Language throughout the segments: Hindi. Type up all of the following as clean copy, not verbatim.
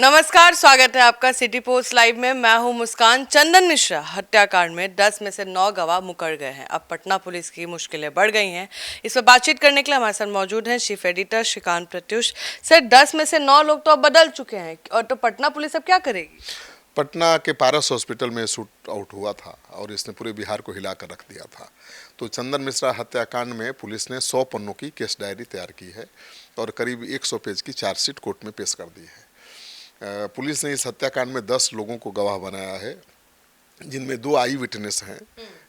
नमस्कार, स्वागत है आपका सिटी पोस्ट लाइव में। मैं हूं मुस्कान। चंदन मिश्रा हत्याकांड में 10 में से 9 गवाह मुकर गए हैं। अब पटना पुलिस की मुश्किलें बढ़ गई हैं। इस पर बातचीत करने के लिए हमारे साथ मौजूद हैं chief editor Shrikant Pratyush. Sir, 10 में से 9 लोग तो अब बदल चुके हैं, और तो पटना पुलिस अब क्या करेगी? पटना के पारस हॉस्पिटल में शूट आउट हुआ था और इसने पूरे बिहार को हिलाकर रख दिया था। तो चंदन मिश्रा हत्याकांड में पुलिस ने 100 पन्नों की केस डायरी तैयार की है और करीब 100 पेज की चार्जशीट कोर्ट में पेश कर दी है। पुलिस ने इस हत्याकांड में 10 लोगों को गवाह बनाया है, जिनमें 2 आई विटनेस हैं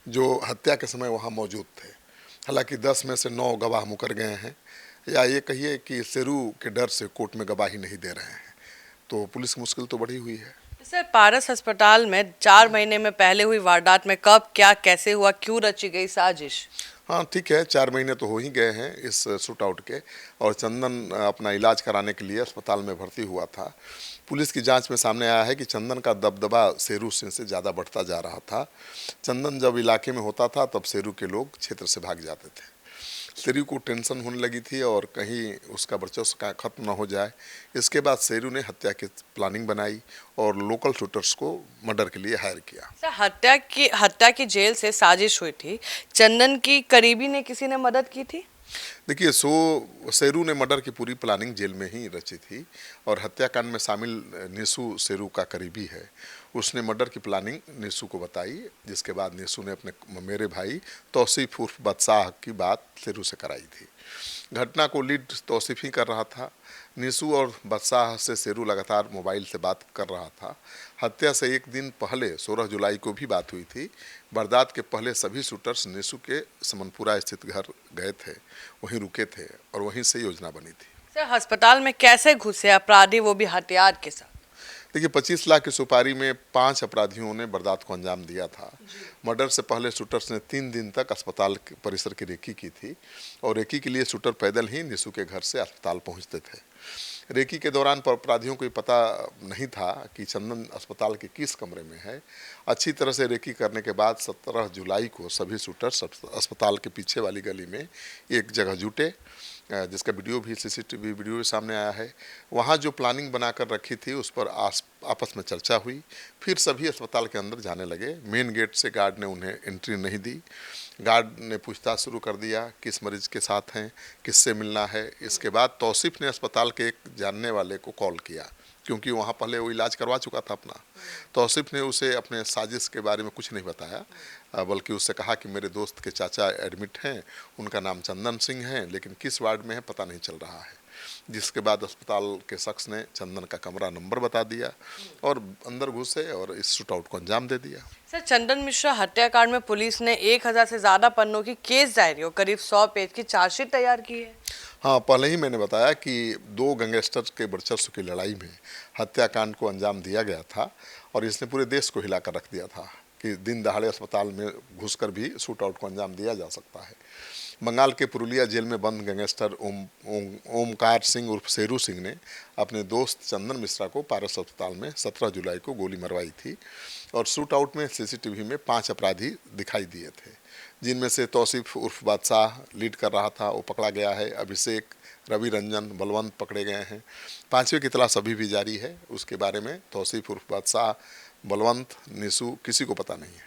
जो हत्या के समय वहाँ मौजूद थे। हालांकि 10 में से 9 गवाह मुकर गए हैं, या ये कहिए कि शेरू के डर से कोर्ट में गवाही नहीं दे रहे हैं। तो पुलिस की मुश्किल तो बढ़ी हुई है। सर, पारस अस्पताल में 4 महीने में पहले हुई वारदात में कब, क्या, कैसे हुआ, क्यों रची गई साजिश? हाँ ठीक है, 4 महीने तो हो ही गए हैं इस शूट आउट के, और चंदन अपना इलाज कराने के लिए अस्पताल में भर्ती हुआ था। पुलिस की जांच में सामने आया है कि चंदन का दबदबा शेरू सिंह से ज़्यादा बढ़ता जा रहा था। चंदन जब इलाके में होता था तब शेरू के लोग क्षेत्र से भाग जाते थे। शेरू को टेंशन होने लगी थी और कहीं उसका वर्चस्व का खत्म न हो जाए। इसके बाद शेरू ने हत्या की प्लानिंग बनाई और लोकल शूटर्स को मर्डर के लिए हायर किया। सर, हत्या की जेल से साजिश हुई थी। चंदन की करीबी ने किसी ने मदद की थी? देखिए, शेरू ने मर्डर की पूरी प्लानिंग जेल में ही रची थी और हत्याकांड में शामिल निशु शेरू का करीबी है। उसने मर्डर की प्लानिंग निशु को बताई, जिसके बाद निशु ने अपने मेरे भाई तौसीफ उर्फ बादशाह की बात शेरू से कराई थी। घटना को लीड तौसीफ ही कर रहा था। निशु और बादशाह से शेरू लगातार मोबाइल से बात कर रहा था। हत्या से एक दिन पहले 16 जुलाई को भी बात हुई थी। वारदात के पहले सभी शूटर्स निशु के समनपुरा स्थित घर गए थे, वहीं रुके थे और वहीं से योजना बनी थी। सर, अस्पताल में कैसे घुसे अपराधी, वो भी हथियार के साथ? देखिए, 25 लाख की सुपारी में 5 अपराधियों ने वारदात को अंजाम दिया था। मर्डर से पहले शूटर्स ने 3 दिन तक अस्पताल परिसर की रेकी की थी और रेकी के लिए शूटर पैदल ही निशु के घर से अस्पताल पहुंचते थे। रेकी के दौरान अपराधियों को पता नहीं था कि चंदन अस्पताल के किस कमरे में है। अच्छी तरह से रेकी करने के बाद 17 जुलाई को सभी शूटर्स अस्पताल के पीछे वाली गली में एक जगह जुटे, जिसका वीडियो भी सीसीटीवी वीडियो सामने आया है। वहाँ जो प्लानिंग बनाकर रखी थी उस पर आपस में चर्चा हुई। फिर सभी अस्पताल के अंदर जाने लगे। मेन गेट से गार्ड ने उन्हें एंट्री नहीं दी। गार्ड ने पूछताछ शुरू कर दिया, किस मरीज के साथ हैं, किससे मिलना है। इसके बाद तौसीफ ने अस्पताल के एक जानने वाले को कॉल किया, क्योंकि वहाँ पहले वो इलाज करवा चुका था अपना। तौसीफ ने उसे अपने साजिश के बारे में कुछ नहीं बताया, बल्कि उससे कहा कि मेरे दोस्त के चाचा एडमिट हैं, उनका नाम चंदन सिंह है, लेकिन किस वार्ड में है पता नहीं चल रहा है। जिसके बाद अस्पताल के शख्स ने चंदन का कमरा नंबर बता दिया और अंदर घुसे और इस शूट आउट को अंजाम दे दिया। सर, चंदन मिश्रा हत्याकांड में पुलिस ने 1000 से ज्यादा पन्नों की केस डायरी और करीब 100 पेज की चार्जशीट तैयार की है। हाँ, पहले ही मैंने बताया कि 2 गैंगस्टर के वर्चस्व की लड़ाई में हत्याकांड को अंजाम दिया गया था और इसने पूरे देश को हिलाकर रख दिया था कि दिन दहाड़े अस्पताल में घुसकर भी शूट आउट को अंजाम दिया जा सकता है। बंगाल के पुरुलिया जेल में बंद गैंगस्टर ओमकार सिंह उर्फ शेरू सिंह ने अपने दोस्त चंदन मिश्रा को पारस अस्पताल में 17 जुलाई को गोली मरवाई थी और शूट आउट में सीसीटीवी में 5 अपराधी दिखाई दिए थे, जिनमें से तौसीफ उर्फ बादशाह लीड कर रहा था, वो पकड़ा गया है। अभिषेक, रवि रंजन, बलवंत पकड़े गए हैं। 5वें की तलाश अभी भी जारी है। उसके बारे में तौसीफ उर्फ बादशाह, बलवंत, निशु किसी को पता नहीं है,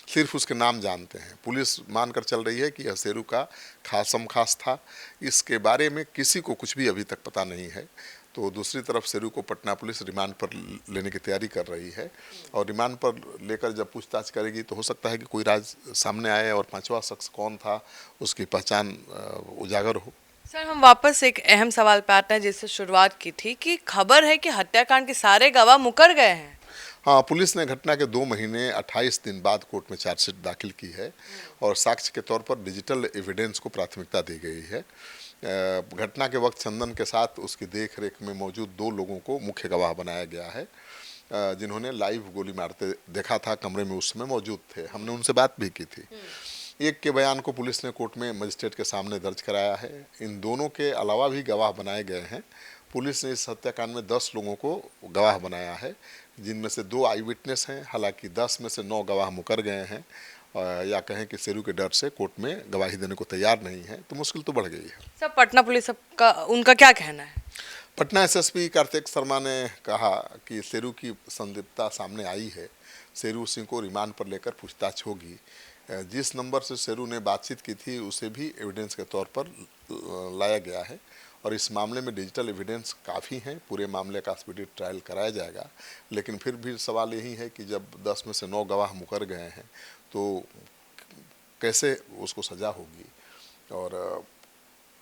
सिर्फ उसके नाम जानते हैं। पुलिस मानकर चल रही है कि यह शेरू का खास था। इसके बारे में किसी को कुछ भी अभी तक पता नहीं है। तो दूसरी तरफ शेरू को पटना पुलिस रिमांड पर लेने की तैयारी कर रही है और रिमांड पर लेकर जब पूछताछ करेगी तो हो सकता है कि कोई राज सामने आए और 5वां शख्स कौन था उसकी पहचान उजागर हो। सर, हम वापस एक अहम सवाल पे आते हैं जिससे शुरुआत की थी कि खबर है कि हत्याकांड के सारे गवाह मुकर गए हैं। हाँ, पुलिस ने घटना के 2 महीने 28 दिन बाद कोर्ट में चार्जशीट दाखिल की है और साक्ष्य के तौर पर डिजिटल एविडेंस को प्राथमिकता दी गई है। घटना के वक्त चंदन के साथ उसकी देख रेख में मौजूद 2 लोगों को मुख्य गवाह बनाया गया है, जिन्होंने लाइव गोली मारते देखा था, कमरे में उस समय मौजूद थे। हमने उनसे बात भी की थी। एक के बयान को पुलिस ने कोर्ट में मजिस्ट्रेट के सामने दर्ज कराया है। इन दोनों के अलावा भी गवाह बनाए गए हैं। पुलिस ने इस हत्याकांड में 10 लोगों को गवाह बनाया है, जिनमें से 2 आई विटनेस हैं। हालांकि 10 में से 9 गवाह मुकर गए हैं, या कहें कि शेरू के डर से कोर्ट में गवाही देने को तैयार नहीं है, तो मुश्किल तो बढ़ गई है। सर, पटना पुलिस का उनका क्या कहना है? पटना एसएसपी कार्तिक शर्मा ने कहा कि शेरू की संदिग्धता सामने आई है, शेरू सिंह को रिमांड पर लेकर पूछताछ होगी। जिस नंबर से शेरू ने बातचीत की थी उसे भी एविडेंस के तौर पर लाया गया है और इस मामले में डिजिटल एविडेंस काफ़ी हैं। पूरे मामले का स्पीडी ट्रायल कराया जाएगा, लेकिन फिर भी सवाल यही है कि जब 10 में से 9 गवाह मुकर गए हैं तो कैसे उसको सज़ा होगी और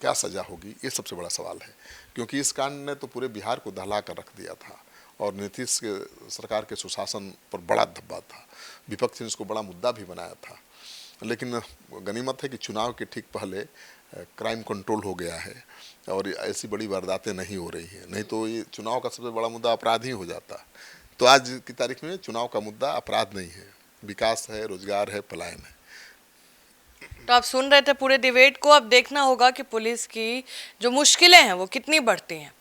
क्या सज़ा होगी, ये सबसे बड़ा सवाल है। क्योंकि इस कांड ने तो पूरे बिहार को दहला कर रख दिया था और नीतीश के सरकार के सुशासन पर बड़ा धब्बा था। विपक्ष ने इसको बड़ा मुद्दा भी बनाया था, लेकिन गनीमत है कि चुनाव के ठीक पहले क्राइम कंट्रोल हो गया है और ऐसी बड़ी वारदातें नहीं हो रही हैं। नहीं तो ये चुनाव का सबसे बड़ा मुद्दा अपराध ही हो जाता। तो आज की तारीख में चुनाव का मुद्दा अपराध नहीं है, विकास है, रोजगार है, पलायन है। तो आप सुन रहे थे पूरे डिबेट को। अब देखना होगा कि पुलिस की जो मुश्किलें हैं वो कितनी बढ़ती हैं।